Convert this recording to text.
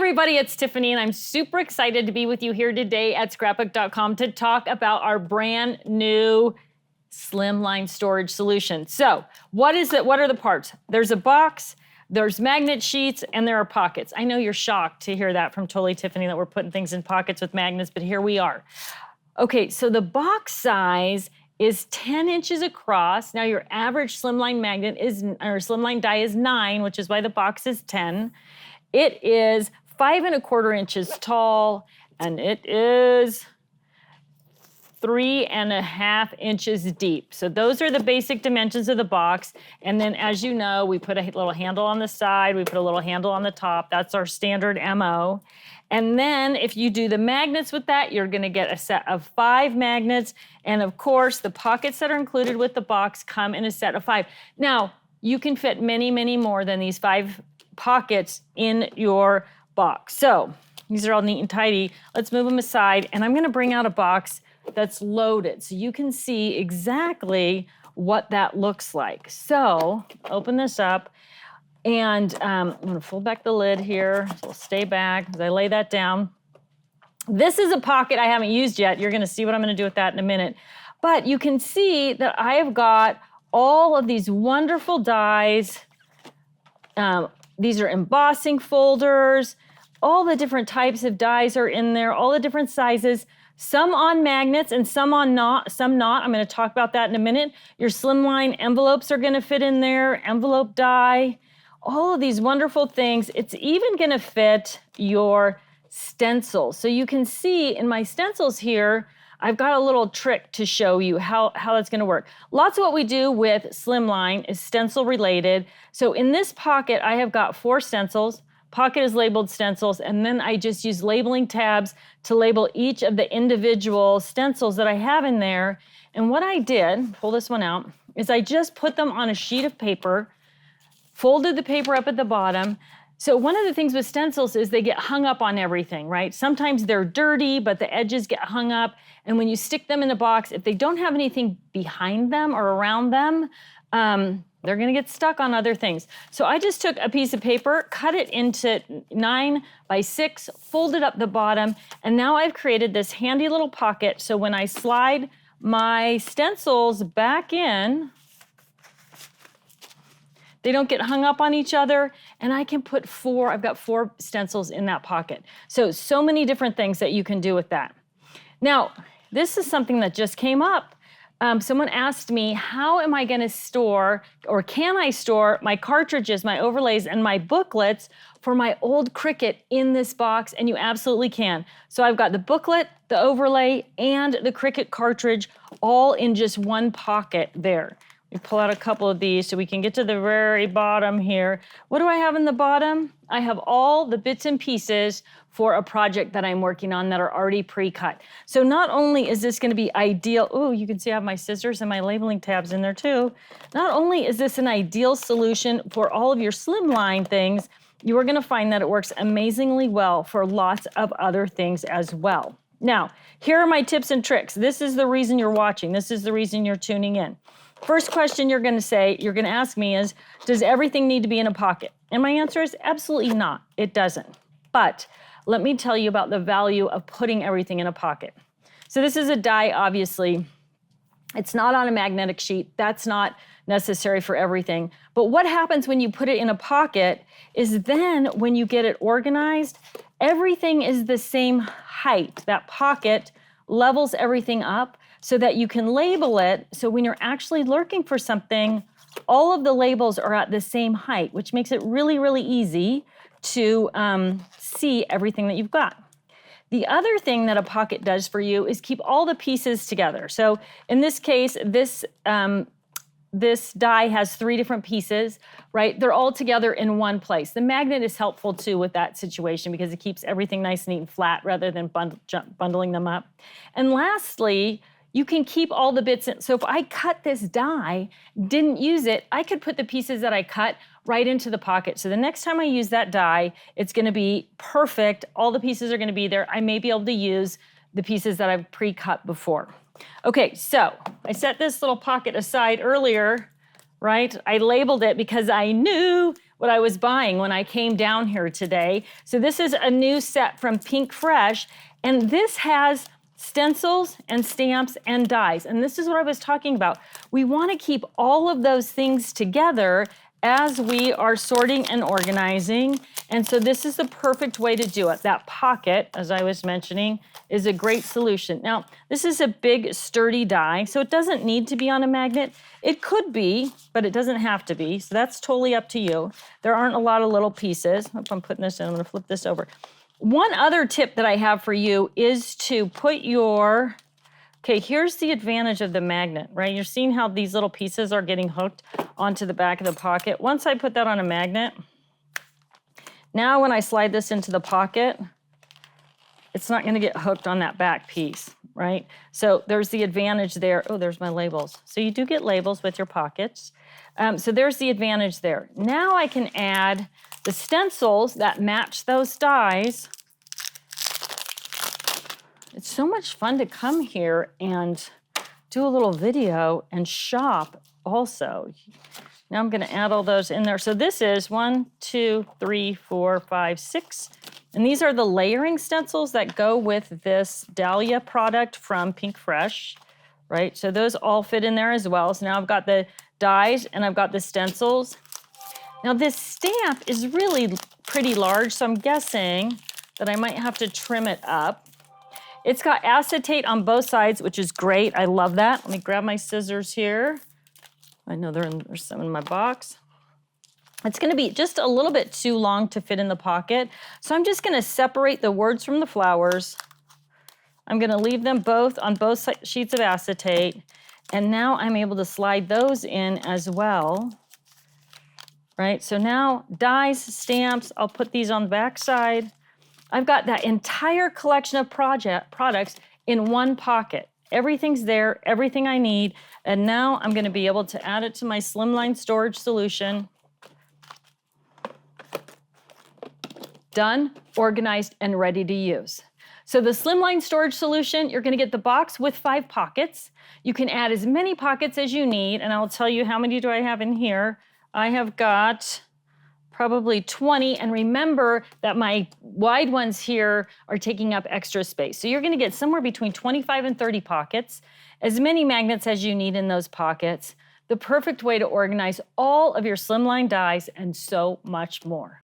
everybody, it's Tiffany, and I'm super excited to be with you here today at Scrapbook.com to talk about our brand new Slimline Storage solution. So, what is it? What are the parts? There's a box, there's magnet sheets, and there are pockets. I know you're shocked to hear that from Totally Tiffany that we're putting things in pockets with magnets, but here we are. Okay, so the box size is 10 inches across. Now your average slimline magnet is, or slimline die is 9, which is why the box is 10. It is 5 1/4 inches tall, and it is 3 1/2 inches deep. So those are the basic dimensions of the box. And then, as you know, we put a little handle on the side, we put a little handle on the top. That's our standard MO. And then if you do the magnets with that, you're gonna get a set of 5 magnets. And of course, the pockets that are included with the box come in a set of 5. Now, you can fit many, many more than these 5 pockets in your box. So these are all neat and tidy. Let's move them aside. And I'm gonna bring out a box that's loaded so you can see exactly what that looks like. So open this up. And I'm gonna fold back the lid here. So it'll stay back as I lay that down. This is a pocket I haven't used yet. You're gonna see what I'm gonna do with that in a minute. But you can see that I have got all of these wonderful dies. These are embossing folders. All the different types of dies are in there, all the different sizes. Some on magnets and some not. I'm gonna talk about that in a minute. Your slimline envelopes are gonna fit in there, envelope die. All of these wonderful things. It's even gonna fit your stencils. So you can see in my stencils here, I've got a little trick to show you how that's gonna work. Lots of what we do with Slimline is stencil related. So in this pocket, I have got 4 stencils. Pocket is labeled stencils, and then I just use labeling tabs to label each of the individual stencils that I have in there. And what I did, pull this one out, is I just put them on a sheet of paper, folded the paper up at the bottom. So one of the things with stencils is they get hung up on everything, right? Sometimes they're dirty, but the edges get hung up. And when you stick them in a box, if they don't have anything behind them or around them, they're gonna get stuck on other things. So I just took a piece of paper, cut it into 9 by 6, folded up the bottom, and now I've created this handy little pocket. So when I slide my stencils back in, they don't get hung up on each other, and I can put 4, I've got 4 stencils in that pocket. So many different things that you can do with that. Now, this is something that just came up. Someone asked me, how am I gonna store, or can I store my cartridges, my overlays, and my booklets for my old Cricut in this box? And you absolutely can. So I've got the booklet, the overlay, and the Cricut cartridge all in just one pocket there. We pull out a couple of these so we can get to the very bottom here. What do I have in the bottom? I have all the bits and pieces for a project that I'm working on that are already pre-cut. So not only is this gonna be ideal, oh, you can see I have my scissors and my labeling tabs in there too. Not only is this an ideal solution for all of your slimline things, you are gonna find that it works amazingly well for lots of other things as well. Now, here are my tips and tricks. This is the reason you're watching. This is the reason you're tuning in. First question you're gonna ask me is, does everything need to be in a pocket? And my answer is absolutely not, it doesn't. But let me tell you about the value of putting everything in a pocket. So this is a die, obviously. It's not on a magnetic sheet, that's not necessary for everything. But what happens when you put it in a pocket is then when you get it organized, everything is the same height. That pocket levels everything up so that you can label it. So when you're actually looking for something, all of the labels are at the same height, which makes it really, really easy to see everything that you've got. The other thing that a pocket does for you is keep all the pieces together. So in this case, this die has 3 different pieces, right? They're all together in one place. The magnet is helpful too with that situation because it keeps everything nice, neat, and flat rather than bundling them up. And lastly, you can keep all the bits in. So if I cut this die, didn't use it, I could put the pieces that I cut right into the pocket. So the next time I use that die, it's gonna be perfect. All the pieces are gonna be there. I may be able to use the pieces that I've pre-cut before. Okay, so I set this little pocket aside earlier, right? I labeled it because I knew what I was buying when I came down here today. So this is a new set from Pink Fresh, and this has stencils and stamps and dies. And this is what I was talking about. We want to keep all of those things together as we are sorting and organizing. And so this is the perfect way to do it. That pocket, as I was mentioning, is a great solution. Now, this is a big sturdy die, so it doesn't need to be on a magnet. It could be, but it doesn't have to be. So that's totally up to you. There aren't a lot of little pieces. If I'm putting this in, I'm gonna flip this over. One other tip that I have for you is to put your, okay, here's the advantage of the magnet, right? You're seeing how these little pieces are getting hooked onto the back of the pocket. Once I put that on a magnet, now when I slide this into the pocket, it's not gonna get hooked on that back piece, right? So there's the advantage there. Oh, there's my labels. So you do get labels with your pockets. So there's the advantage there. Now I can add the stencils that match those dies. It's so much fun to come here and do a little video and shop also. Now I'm gonna add all those in there. So this is 1, 2, 3, 4, 5, 6. And these are the layering stencils that go with this Dahlia product from Pink Fresh, right? So those all fit in there as well. So now I've got the dies and I've got the stencils. Now this stamp is really pretty large, so I'm guessing that I might have to trim it up. It's got acetate on both sides, which is great. I love that. Let me grab my scissors here. I know there's some in my box. It's gonna be just a little bit too long to fit in the pocket. So I'm just gonna separate the words from the flowers. I'm gonna leave them both on both sheets of acetate. And now I'm able to slide those in as well. Right, so now dies, stamps, I'll put these on the back side. I've got that entire collection of products in one pocket. Everything's there, everything I need, and now I'm gonna be able to add it to my Slimline Storage solution. Done, organized, and ready to use. So the Slimline Storage solution, you're gonna get the box with 5 pockets. You can add as many pockets as you need, and I'll tell you how many do I have in here. I have got probably 20, and remember that my wide ones here are taking up extra space. So you're gonna get somewhere between 25 and 30 pockets, as many magnets as you need in those pockets, the perfect way to organize all of your Slimline dies and so much more.